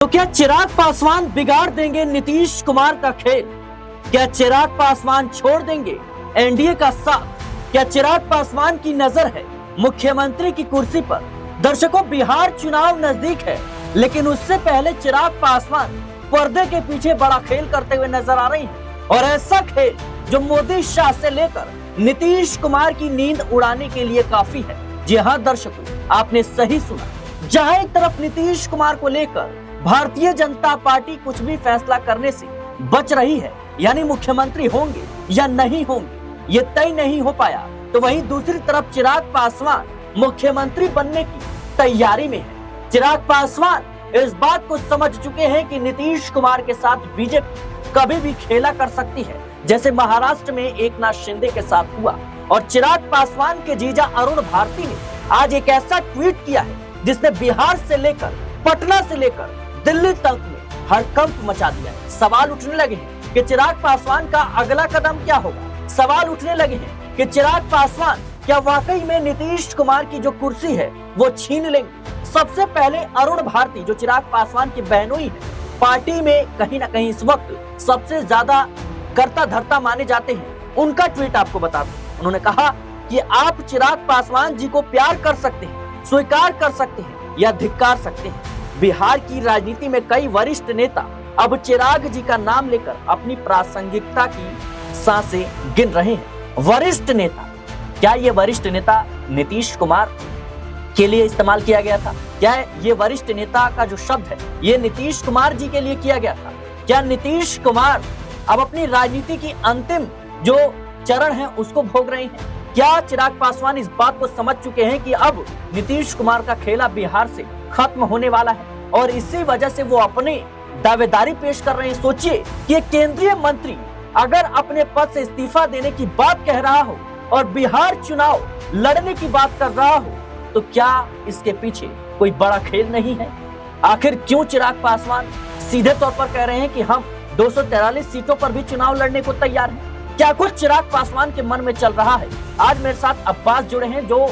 तो क्या चिराग पासवान बिगाड़ देंगे नीतीश कुमार का खेल? क्या चिराग पासवान छोड़ देंगे एनडीए का साथ? क्या चिराग पासवान की नजर है मुख्यमंत्री की कुर्सी पर? दर्शकों, बिहार चुनाव नजदीक है, लेकिन उससे पहले चिराग पासवान पर्दे के पीछे बड़ा खेल करते हुए नजर आ रही हैं। और ऐसा खेल जो मोदी शाह से लेकर नीतीश कुमार की नींद उड़ाने के लिए काफी है। जी हाँ दर्शकों, आपने सही सुना। जहां एक तरफ नीतीश कुमार को लेकर भारतीय जनता पार्टी कुछ भी फैसला करने से बच रही है, यानी मुख्यमंत्री होंगे या नहीं होंगे ये तय नहीं हो पाया, तो वहीं दूसरी तरफ चिराग पासवान मुख्यमंत्री बनने की तैयारी में है। चिराग पासवान इस बात को समझ चुके हैं कि नीतीश कुमार के साथ बीजेपी कभी भी खेला कर सकती है, जैसे महाराष्ट्र में एकनाथ शिंदे के साथ हुआ। और चिराग पासवान के जीजा अरुण भारती ने आज एक ऐसा ट्वीट किया है जिसने बिहार से लेकर पटना से लेकर दिल्ली तक में हड़कंप मचा दिया है। सवाल उठने लगे हैं कि चिराग पासवान का अगला कदम क्या होगा। सवाल उठने लगे हैं कि चिराग पासवान क्या वाकई में नीतीश कुमार की जो कुर्सी है वो छीन लेंगे। सबसे पहले अरुण भारती, जो चिराग पासवान की बहनोई है, पार्टी में कहीं ना कहीं इस वक्त सबसे ज्यादा कर्ता धर्ता माने जाते हैं, उनका ट्वीट आपको बता दूं। उन्होंने कहा कि आप चिराग पासवान जी को प्यार कर सकते हैं, स्वीकार कर सकते हैं या धिक्कार सकते हैं। बिहार की राजनीति में कई वरिष्ठ नेता अब चिराग जी का नाम लेकर अपनी प्रासंगिकता की सांसें गिन रहे हैं। वरिष्ठ नेता, क्या ये वरिष्ठ नेता नीतीश कुमार के लिए इस्तेमाल किया गया था? क्या ये वरिष्ठ नेता का जो शब्द है ये नीतीश कुमार जी के लिए किया गया था? क्या नीतीश कुमार अब अपनी राजनीति की अंतिम जो चरण है उसको भोग रहे हैं? क्या चिराग पासवान इस बात को समझ चुके हैं कि अब नीतीश कुमार का खेला बिहार से खत्म होने वाला है और इसी वजह से वो अपनी दावेदारी पेश कर रहे हैं? सोचिए कि एक केंद्रीय मंत्री अगर अपने पद से इस्तीफा देने की बात कह रहा हो और बिहार चुनाव लड़ने की बात कर रहा हो, तो क्या इसके पीछे कोई बड़ा खेल नहीं है? आखिर क्यों चिराग पासवान सीधे तौर पर कह रहे हैं कि हम 243 सीटों पर भी चुनाव लड़ने को तैयार हैं? क्या कुछ चिराग पासवान के मन में चल रहा है? आज मेरे साथ अब्बास जुड़े हैं जो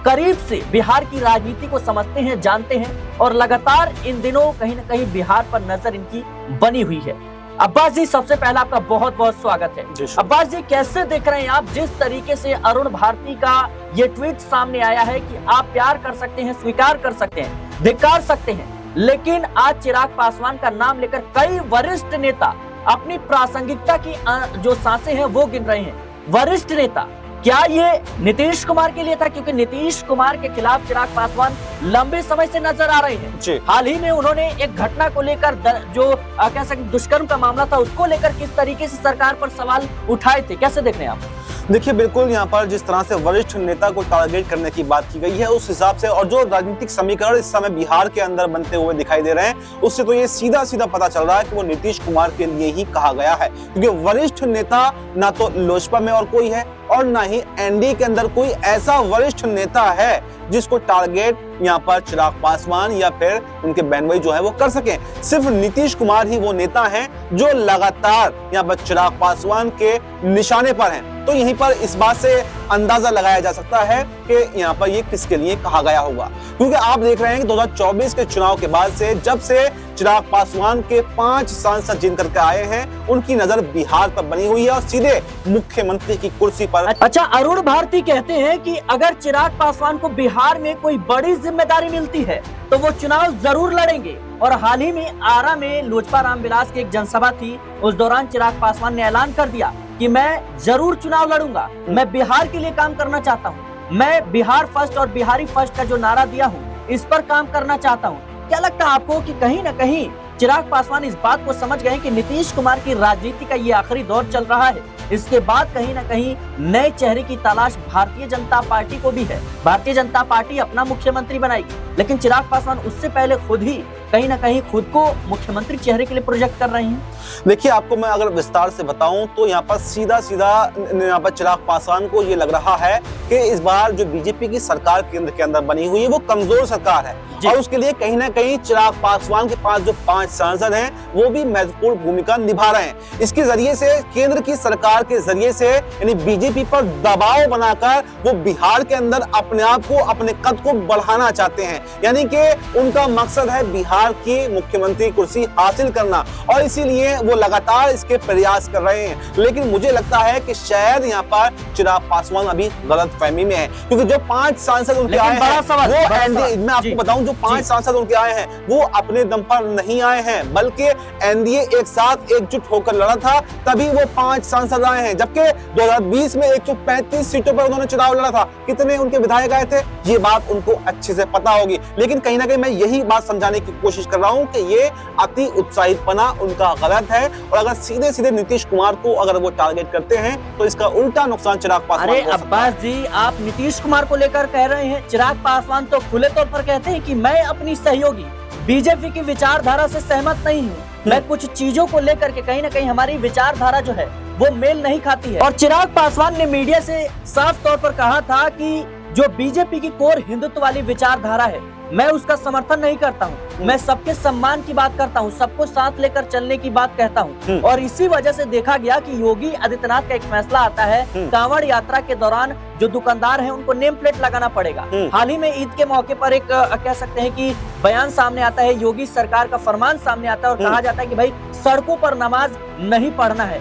करीब से बिहार की राजनीति को समझते हैं, जानते हैं और लगातार इन दिनों कहीं न कहीं बिहार पर नजर इनकी बनी हुई है। अब्बास जी, सबसे पहला आपका बहुत बहुत स्वागत है। अब्बास जी, कैसे देख रहे हैं आप जिस तरीके से अरुण भारती का ये ट्वीट सामने आया है कि आप प्यार कर सकते हैं, स्वीकार कर सकते हैं, धिक्कार सकते हैं, लेकिन आज चिराग पासवान का नाम लेकर कई वरिष्ठ नेता अपनी प्रासंगिकता की जो सांसें हैं वो गिन रहे हैं। वरिष्ठ नेता, क्या ये नीतीश कुमार के लिए था? क्योंकि नीतीश कुमार के खिलाफ चिराग पासवान लंबे समय से नजर आ रहे हैं। हाल ही में उन्होंने एक घटना को लेकर जो कह सकते दुष्कर्म का मामला था उसको लेकर किस तरीके से सरकार पर सवाल उठाए थे, कैसे देख रहे हैं आप? देखिए, बिल्कुल यहाँ पर जिस तरह से वरिष्ठ नेता को टारगेट करने की बात की गई है उस हिसाब से और जो राजनीतिक समीकरण इस समय बिहार के अंदर बनते हुए दिखाई दे रहे हैं उससे तो ये सीधा सीधा पता चल रहा है कि वो नीतीश कुमार के लिए ही कहा गया है। क्योंकि वरिष्ठ नेता ना तो लोजपा में और कोई है और ना ही एनडीए के अंदर कोई ऐसा वरिष्ठ नेता है जिसको टारगेट यहाँ पर चिराग पासवान या फिर उनके बहनोई जो है वो कर सके। सिर्फ नीतीश कुमार ही वो नेता हैं जो लगातार यहाँ पर चिराग पासवान के निशाने पर हैं। तो यहीं पर इस बात से अंदाजा लगाया जा सकता है कि यहाँ पर ये किसके लिए कहा गया होगा। क्योंकि आप देख रहे हैं कि 2024 के चुनाव के बाद से जब से चिराग पासवान के 5 सांसद जिन करके आए हैं उनकी नजर बिहार पर बनी हुई है और सीधे मुख्यमंत्री की कुर्सी पर। अच्छा, अरुण भारती कहते हैं कि अगर चिराग पासवान को बिहार में कोई बड़ी जिम्मेदारी मिलती है तो वो चुनाव जरूर लड़ेंगे। और हाल ही में आरा में लोजपा रामविलास की एक जनसभा थी, उस दौरान चिराग पासवान ने ऐलान कर दिया कि मैं जरूर चुनाव लड़ूंगा, मैं बिहार के लिए काम करना चाहता हूं, मैं बिहार फर्स्ट और बिहारी फर्स्ट का जो नारा दिया हूं इस पर काम करना चाहता हूं। क्या लगता है आपको कि कहीं ना कहीं चिराग पासवान इस बात को समझ गए कि नीतीश कुमार की राजनीति का ये आखिरी दौर चल रहा है, इसके बाद कहीं ना कहीं नए चेहरे की तलाश भारतीय जनता पार्टी को भी है, भारतीय जनता पार्टी अपना मुख्यमंत्री बनाएगी, लेकिन चिराग पासवान उससे पहले खुद ही कहीं ना कहीं खुद को मुख्यमंत्री चेहरे के लिए प्रोजेक्ट कर रहे हैं? देखिए, आपको मैं अगर विस्तार से बताऊं तो यहाँ पर सीधा सीधा यहाँ पर चिराग पासवान को ये लग रहा है कि इस बार जो बीजेपी की सरकार केंद्र के अंदर बनी हुई है वो कमजोर सरकार है और उसके लिए कहीं ना कहीं चिराग पासवान के पास जो 5 सांसद हैं वो भी महत्वपूर्ण भूमिका निभा रहे हैं। इसके जरिए से केंद्र की सरकार के जरिए से यानी बीजेपी पर दबाव बनाकर वो बिहार के अंदर अपने आप को, अपने कद को बढ़ाना चाहते हैं। यानी कि उनका मकसद है बिहार बिहार की मुख्यमंत्री कुर्सी हासिल करना, और इसीलिए वो लगातार इसके प्रयास कर रहे हैं। लेकिन मुझे लगता है कि शायद यहाँ पर चिराग पासवान अभी गलतफहमी में है, क्योंकि जो 5 सांसद उनके आए हैं वो एनडीए, मैं आपको बताऊं, जो 5 सांसद उनके आए हैं वो अपने दम पर नहीं आए हैं, बल्कि एनडीए एक साथ एकजुट होकर लड़ा था, तभी वो 5 सांसद आए हैं। जबकि 2020 में 135 सीटों पर उन्होंने चुनाव लड़ा था, कितने उनके विधायक आए थे ये बात उनको अच्छे से पता होगी। लेकिन कहीं ना कहीं मैं यही बात समझाने की कोशिश कर रहा हूं कि ये अति उत्साहितपना उनका गलत है, और अगर सीधे सीधे नीतीश कुमार को अगर वो टारगेट करते हैं तो इसका उल्टा नुकसान चिराग पासवान को हो सकता है। अब्बास जी, आप नीतीश कुमार को लेकर कह रहे हैं, चिराग पासवान तो खुले तौर पर कहते हैं कि मैं अपनी सहयोगी बीजेपी की विचारधारा से सहमत नहीं हूँ, मैं कुछ चीजों को लेकर के कहीं ना कहीं हमारी विचारधारा जो है वो मेल नहीं खाती है। और चिराग पासवान ने मीडिया से साफ तौर पर कहा था कि जो बीजेपी की कोर हिंदुत्व वाली विचारधारा है मैं उसका समर्थन नहीं करता हूँ, मैं सबके सम्मान की बात करता हूँ, सबको साथ लेकर चलने की बात कहता हूँ। और इसी वजह से देखा गया कि योगी आदित्यनाथ का एक फैसला आता है, कांवड़ यात्रा के दौरान जो दुकानदार हैं उनको नेम प्लेट लगाना पड़ेगा। हाल ही में ईद के मौके पर एक कह सकते हैं कि बयान सामने आता है, योगी सरकार का फरमान सामने आता है और कहा जाता है कि भाई सड़कों पर नमाज नहीं पढ़ना है,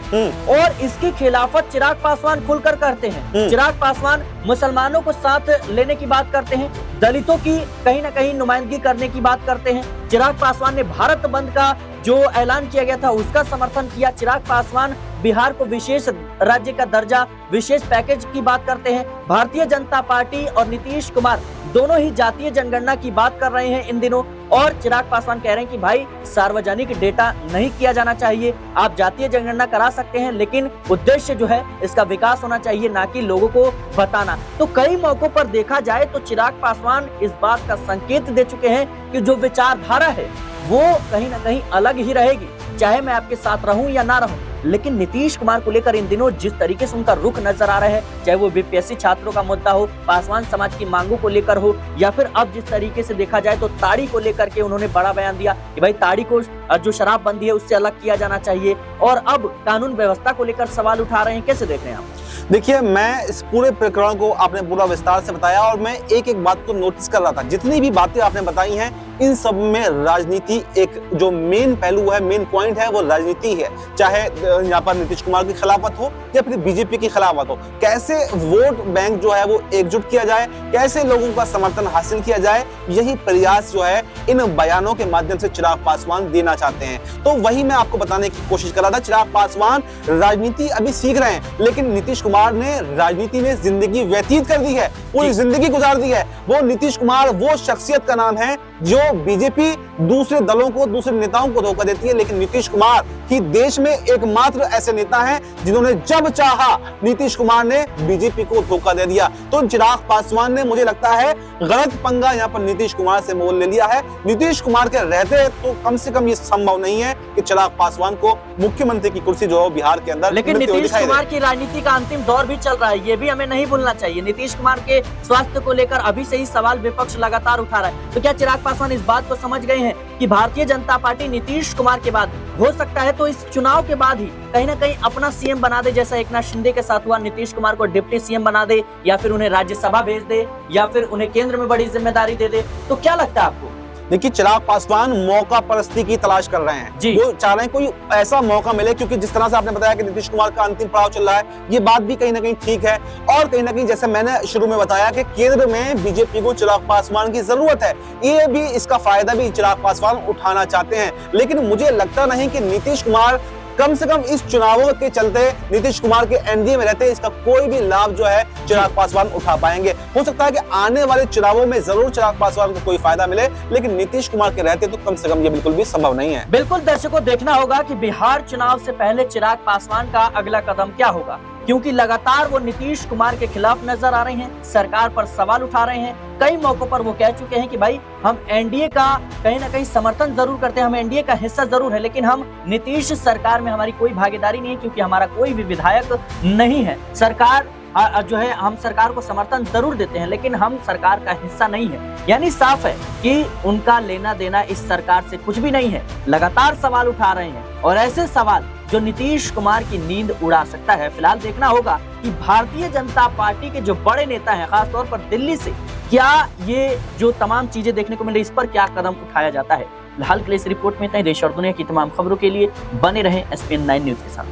और इसकी खिलाफत चिराग पासवान खुलकर करते हैं। चिराग पासवान मुसलमानों को साथ लेने की बात करते हैं, दलितों की कहीं ना कहीं नुमाइंदगी करने की बात करते हैं। चिराग पासवान ने भारत बंद का जो ऐलान किया गया था उसका समर्थन किया। चिराग पासवान बिहार को विशेष राज्य का दर्जा, विशेष पैकेज की बात करते हैं। भारतीय जनता पार्टी और नीतीश कुमार दोनों ही जातीय जनगणना की बात कर रहे हैं इन दिनों, और चिराग पासवान कह रहे हैं कि भाई सार्वजनिक डेटा नहीं किया जाना चाहिए, आप जातीय जनगणना करा सकते हैं लेकिन उद्देश्य जो है इसका विकास होना चाहिए, ना कि लोगों को बताना। तो कई मौकों पर देखा जाए तो चिराग पासवान इस बात का संकेत दे चुके हैं कि जो विचारधारा है वो कहीं ना कहीं अलग ही रहेगी, चाहे मैं आपके साथ रहूं या ना रहूं। लेकिन नीतीश कुमार को लेकर इन दिनों जिस तरीके से उनका रुख नजर आ रहा है, चाहे वो बीपीएससी छात्रों का मुद्दा हो, पासवान समाज की मांगों को लेकर हो, या फिर अब जिस तरीके से देखा जाए तो ताड़ी को लेकर के उन्होंने बड़ा बयान दिया कि भाई ताड़ी को जो शराबबंदी है उससे अलग किया जाना चाहिए, और अब कानून व्यवस्था को लेकर सवाल उठा रहे हैं। कैसे देख रहे हैं आप? देखिए, मैं इस पूरे प्रकरण को आपने पूरा विस्तार से बताया, और मैं एक एक बात को नोटिस कर रहा था। जितनी भी बातें आपने बताई हैं इन सब में राजनीति एक जो मेन पहलू है, मेन पॉइंट है, वो राजनीति है। चाहे यहाँ पर नीतीश कुमार की खिलाफत हो या फिर बीजेपी की खिलाफत हो, कैसे वोट बैंक जो है वो एकजुट किया जाए, कैसे लोगों का समर्थन हासिल किया जाए, यही प्रयास जो है इन बयानों के माध्यम से चिराग पासवान देना चाहते हैं। तो वही मैं आपको बताने की कोशिश कर रहा था। चिराग पासवान राजनीति अभी सीख रहे हैं, लेकिन नीतीश कुमार ने राजनीति में जिंदगी व्यतीत कर दी है, पूरी जिंदगी गुजार दी है। वो नीतीश कुमार वो शख्सियत का नाम है जो बीजेपी दूसरे दलों को, दूसरे नेताओं को धोखा देती है, लेकिन नीतीश कुमार ही देश में एकमात्र ऐसे नेता हैं जिन्होंने जब चाहा नीतीश कुमार ने बीजेपी को धोखा दे दिया। तो चिराग पासवान ने, मुझे लगता है, गलत पंगा यहाँ पर नीतीश कुमार से मोल ले लिया है। नीतीश कुमार के रहते तो कम से कम ये संभव नहीं है कि चिराग पासवान को मुख्यमंत्री की कुर्सी जो है बिहार के अंदर, लेकिन नीतीश कुमार की राजनीति का अंतिम दौर भी चल रहा है, ये भी हमें नहीं भूलना चाहिए। नीतीश कुमार के स्वास्थ्य को लेकर अभी से ही सवाल विपक्ष लगातार उठा रहा है। तो क्या चिराग पासवान इस बात को समझ गए हैं कि भारतीय जनता पार्टी नीतीश कुमार के बाद हो सकता है तो इस चुनाव के बाद ही कहीं ना कहीं अपना सीएम बना दे, जैसा एकनाथ शिंदे के साथ हुआ, नीतीश कुमार को डिप्टी सीएम बना दे, या फिर उन्हें राज्यसभा भेज दे, या फिर उन्हें केंद्र में बड़ी जिम्मेदारी दे दे? तो क्या लगता है आपको? देखिए, चिराग पासवान मौका परस्ती की तलाश कर रहे हैं जी। वो चाह रहे हैं कोई ऐसा मौका मिले, क्योंकि जिस तरह से आपने बताया कि नीतीश कुमार का अंतिम पड़ाव चल रहा है, ये बात भी कहीं ना कहीं ठीक है। और कहीं ना कहीं जैसे मैंने शुरू में बताया कि केंद्र में बीजेपी को चिराग पासवान की जरूरत है, ये भी, इसका फायदा भी चिराग पासवान उठाना चाहते हैं। लेकिन मुझे लगता नहीं कि नीतीश कुमार कम से कम इस चुनावों के चलते, नीतीश कुमार के एनडीए में रहते, इसका कोई भी लाभ जो है चिराग पासवान उठा पाएंगे। हो सकता है कि आने वाले चुनावों में जरूर चिराग पासवान को कोई फायदा मिले, लेकिन नीतीश कुमार के रहते तो कम से कम ये बिल्कुल भी संभव नहीं है। बिल्कुल दर्शकों, देखना होगा कि बिहार चुनाव से पहले चिराग पासवान का अगला कदम क्या होगा, क्योंकि लगातार वो नीतीश कुमार के खिलाफ नजर आ रहे हैं, सरकार पर सवाल उठा रहे हैं। कई मौकों पर वो कह चुके हैं कि भाई हम एनडीए का कहीं ना कहीं समर्थन जरूर करते हैं, हम एनडीए का हिस्सा जरूर है, लेकिन हम नीतीश सरकार में हमारी कोई भागीदारी नहीं है, क्योंकि हमारा कोई भी विधायक नहीं है। सरकार जो है, हम सरकार को समर्थन जरूर देते हैं लेकिन हम सरकार का हिस्सा नहीं है। यानी साफ है कि उनका लेना देना इस सरकार से कुछ भी नहीं है। लगातार सवाल उठा रहे हैं, और ऐसे सवाल जो नीतीश कुमार की नींद उड़ा सकता है। फिलहाल देखना होगा कि भारतीय जनता पार्टी के जो बड़े नेता हैं, खासतौर पर दिल्ली से, क्या ये जो तमाम चीजें देखने को मिल रही, इस पर क्या कदम उठाया जाता है। फिलहाल के लिए इस रिपोर्ट में इतना ही। देश और दुनिया की तमाम खबरों के लिए बने रहें SPN9 न्यूज के साथ।